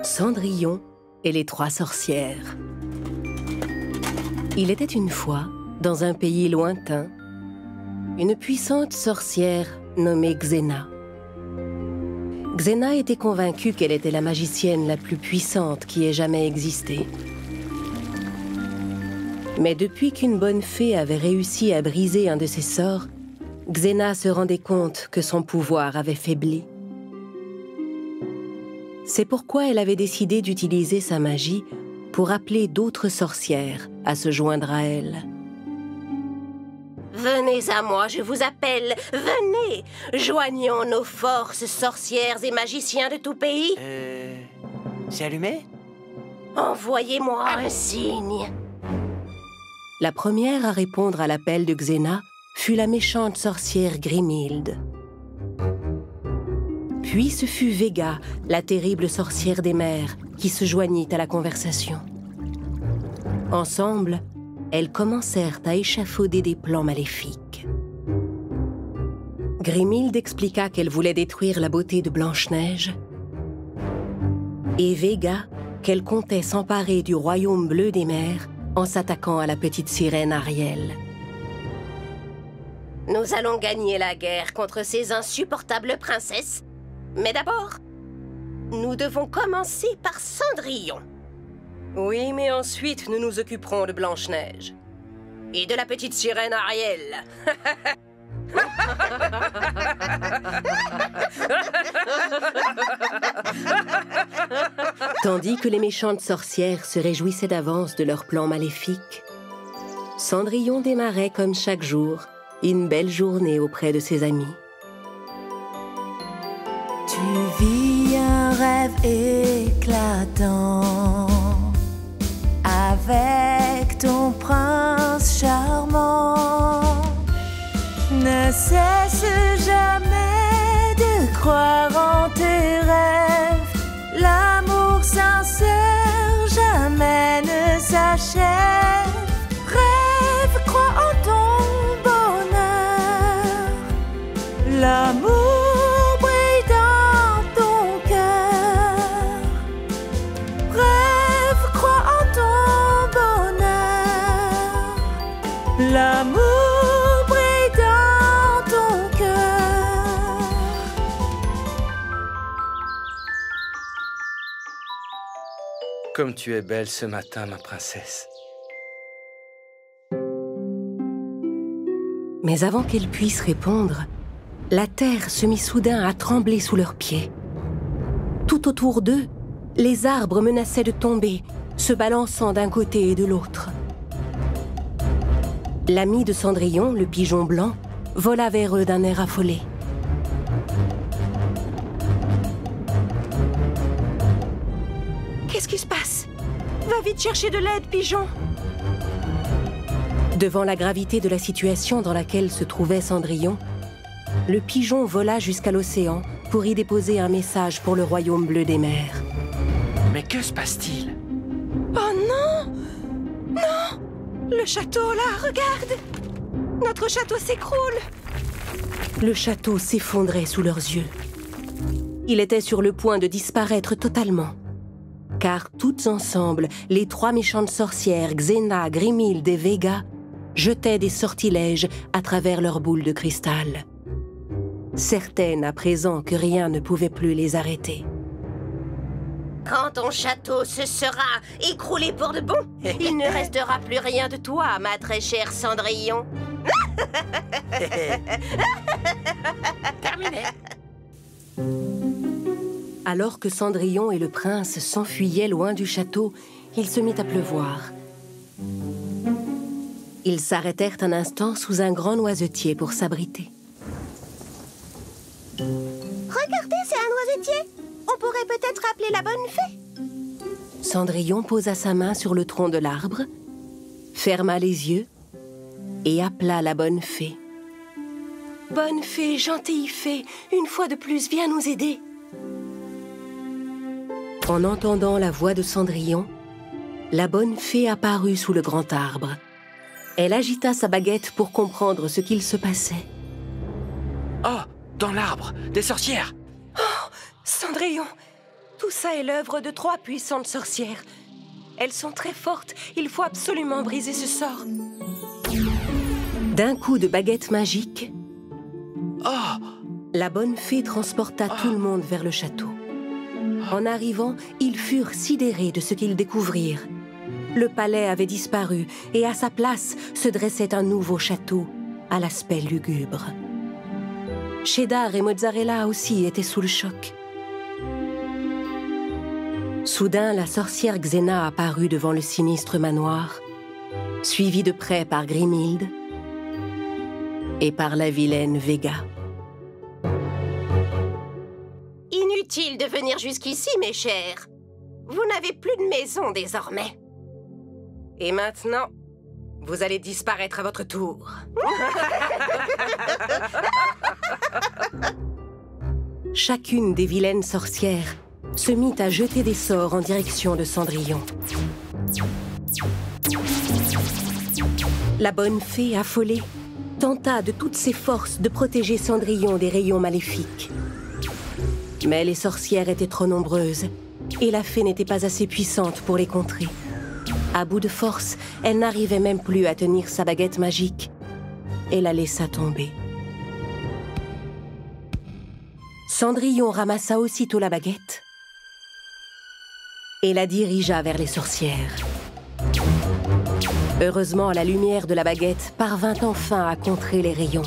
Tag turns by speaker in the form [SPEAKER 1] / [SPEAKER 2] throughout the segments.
[SPEAKER 1] Cendrillon et les 3 sorcières. Il était une fois, dans un pays lointain, une puissante sorcière nommée Xena. Xena était convaincue qu'elle était la magicienne la plus puissante qui ait jamais existé. Mais depuis qu'une bonne fée avait réussi à briser un de ses sorts, Xena se rendait compte que son pouvoir avait faibli. C'est pourquoi elle avait décidé d'utiliser sa magie pour appeler d'autres sorcières à se joindre à elle.
[SPEAKER 2] Venez à moi, je vous appelle. Venez, joignons nos forces, sorcières et magiciens de tout pays.
[SPEAKER 3] C'est allumé?
[SPEAKER 2] Envoyez-moi un signe.
[SPEAKER 1] La première à répondre à l'appel de Xena fut la méchante sorcière Grimhilde. Puis ce fut Vega, la terrible sorcière des mers, qui se joignit à la conversation. Ensemble, elles commencèrent à échafauder des plans maléfiques. Grimhilde expliqua qu'elle voulait détruire la beauté de Blanche-Neige et Vega qu'elle comptait s'emparer du royaume bleu des mers en s'attaquant à la petite sirène Ariel.
[SPEAKER 2] Nous allons gagner la guerre contre ces insupportables princesses. Mais d'abord, nous devons commencer par Cendrillon.
[SPEAKER 4] Oui, mais ensuite, nous nous occuperons de Blanche-Neige.
[SPEAKER 2] Et de la petite sirène Ariel.
[SPEAKER 1] Tandis que les méchantes sorcières se réjouissaient d'avance de leur plan maléfique, Cendrillon démarrait comme chaque jour une belle journée auprès de ses amis.
[SPEAKER 5] Tu vis un rêve éclatant avec ton prince charmant. Ne cesse jamais de croire en tes rêves. L'amour sincère jamais ne s'achève. Rêve, crois en ton bonheur. L'amour brille dans ton cœur. Rêve, crois en ton bonheur. L'amour brille dans ton cœur.
[SPEAKER 3] Comme tu es belle ce matin, ma princesse.
[SPEAKER 1] Mais avant qu'elle puisse répondre, la terre se mit soudain à trembler sous leurs pieds. Tout autour d'eux, les arbres menaçaient de tomber, se balançant d'un côté et de l'autre. L'ami de Cendrillon, le pigeon blanc, vola vers eux d'un air affolé.
[SPEAKER 2] Qu'est-ce qui se passe? Va vite chercher de l'aide, pigeon.
[SPEAKER 1] Devant la gravité de la situation dans laquelle se trouvait Cendrillon, le pigeon vola jusqu'à l'océan pour y déposer un message pour le royaume bleu des mers.
[SPEAKER 3] Mais que se passe-t-il?
[SPEAKER 2] Oh non! Non! Le château, là, regarde! Notre château s'écroule!
[SPEAKER 1] Le château s'effondrait sous leurs yeux. Il était sur le point de disparaître totalement. Car toutes ensemble, les 3 méchantes sorcières, Xena, Grimhilde et Vega, jetaient des sortilèges à travers leurs boules de cristal. Certaines à présent que rien ne pouvait plus les arrêter.
[SPEAKER 2] Quand ton château se sera écroulé pour de bon, il ne restera plus rien de toi, ma très chère Cendrillon.
[SPEAKER 3] Terminé.
[SPEAKER 1] Alors que Cendrillon et le prince s'enfuyaient loin du château, il se mit à pleuvoir. Ils s'arrêtèrent un instant sous un grand noisetier pour s'abriter.
[SPEAKER 2] Regardez, c'est un noisetier. On pourrait peut-être appeler la bonne fée.
[SPEAKER 1] Cendrillon posa sa main sur le tronc de l'arbre, ferma les yeux et appela la bonne fée. « Bonne fée, gentille fée, une fois de plus, viens nous aider. » En entendant la voix de Cendrillon, la bonne fée apparut sous le grand arbre. Elle agita sa baguette pour comprendre ce qu'il se passait.
[SPEAKER 3] Oh, dans l'arbre, des sorcières!
[SPEAKER 4] Cendrillon,
[SPEAKER 1] Tout ça est l'œuvre de 3 puissantes sorcières. Elles sont très fortes. Il faut absolument briser ce sort. D'un coup de baguette magique, la bonne fée transporta tout le monde vers le château. En arrivant, ils furent sidérés de ce qu'ils découvrirent. Le palais avait disparu et à sa place se dressait un nouveau château à l'aspect lugubre. Cheddar et Mozzarella aussi étaient sous le choc. Soudain, la sorcière Xena apparut devant le sinistre manoir, suivie de près par Grimhilde et par la vilaine Vega.
[SPEAKER 2] Inutile de venir jusqu'ici, mes chers. Vous n'avez plus de maison désormais.
[SPEAKER 1] Et maintenant, vous allez disparaître à votre tour. Chacune des vilaines sorcières se mit à jeter des sorts en direction de Cendrillon. La bonne fée, affolée, tenta de toutes ses forces de protéger Cendrillon des rayons maléfiques. Mais les sorcières étaient trop nombreuses et la fée n'était pas assez puissante pour les contrer. À bout de force, elle n'arrivait même plus à tenir sa baguette magique et la laissa tomber. Cendrillon ramassa aussitôt la baguette et la dirigea vers les sorcières. Heureusement, la lumière de la baguette parvint enfin à contrer les rayons.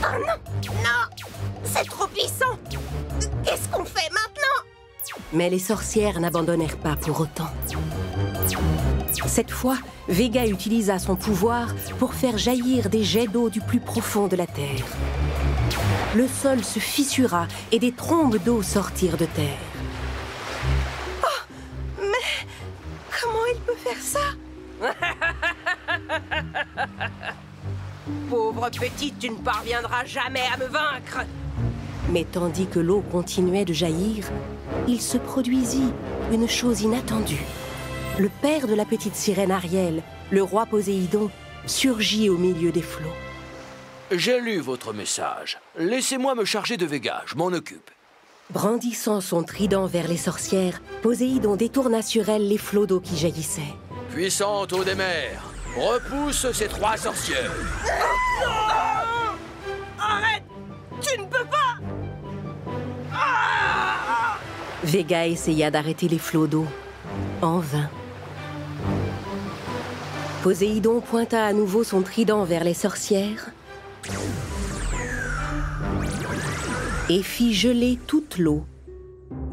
[SPEAKER 2] Oh non! Non! C'est trop puissant! Qu'est-ce qu'on fait maintenant?
[SPEAKER 1] Mais les sorcières n'abandonnèrent pas pour autant. Cette fois, Vega utilisa son pouvoir pour faire jaillir des jets d'eau du plus profond de la terre. Le sol se fissura et des trombes d'eau sortirent de terre.
[SPEAKER 2] Oh! Mais comment il peut faire ça?
[SPEAKER 1] Pauvre petite, tu ne parviendras jamais à me vaincre! Mais tandis que l'eau continuait de jaillir, il se produisit une chose inattendue. Le père de la petite sirène Ariel, le roi Poséidon, surgit au milieu des flots.
[SPEAKER 6] J'ai lu votre message. Laissez-moi me charger de Vega, je m'en occupe.
[SPEAKER 1] Brandissant son trident vers les sorcières, Poséidon détourna sur elle les flots d'eau qui jaillissaient.
[SPEAKER 6] Puissante eau des mers, repousse ces 3 sorcières.
[SPEAKER 2] Arrête! Tu ne peux pas!
[SPEAKER 1] Vega essaya d'arrêter les flots d'eau, en vain. Poséidon pointa à nouveau son trident vers les sorcières et fit geler toute l'eau,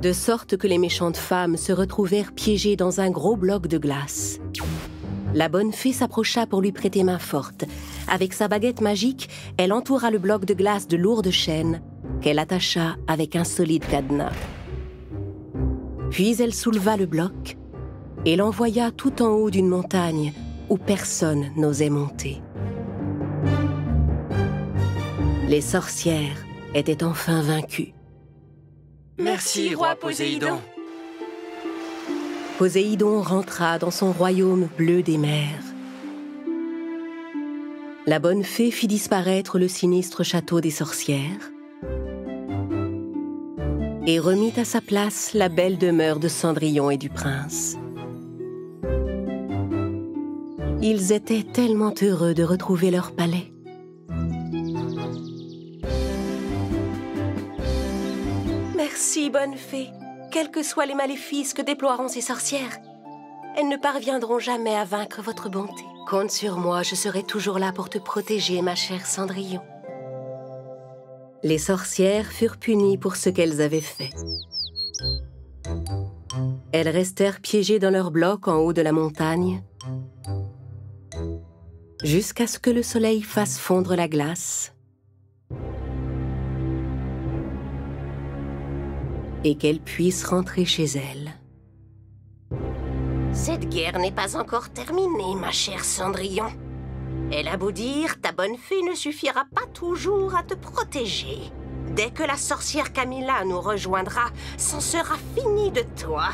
[SPEAKER 1] de sorte que les méchantes femmes se retrouvèrent piégées dans un gros bloc de glace. La bonne fée s'approcha pour lui prêter main forte. Avec sa baguette magique, elle entoura le bloc de glace de lourdes chaînes qu'elle attacha avec un solide cadenas. Puis elle souleva le bloc et l'envoya tout en haut d'une montagne où personne n'osait monter. Les sorcières étaient enfin vaincues.
[SPEAKER 3] Merci, roi Poséidon.
[SPEAKER 1] Poséidon rentra dans son royaume bleu des mers. La bonne fée fit disparaître le sinistre château des sorcières et remit à sa place la belle demeure de Cendrillon et du prince. Ils étaient tellement heureux de retrouver leur palais. Merci, bonne fée. Quels que soient les maléfices que déploieront ces sorcières, elles ne parviendront jamais à vaincre votre bonté. Compte sur moi, je serai toujours là pour te protéger, ma chère Cendrillon. Les sorcières furent punies pour ce qu'elles avaient fait. Elles restèrent piégées dans leur bloc en haut de la montagne, jusqu'à ce que le soleil fasse fondre la glace et qu'elles puissent rentrer chez elles.
[SPEAKER 2] Cette guerre n'est pas encore terminée, ma chère Cendrillon. Elle a beau dire, ta bonne fée ne suffira pas toujours à te protéger. Dès que la sorcière Camilla nous rejoindra, c'en sera fini de toi.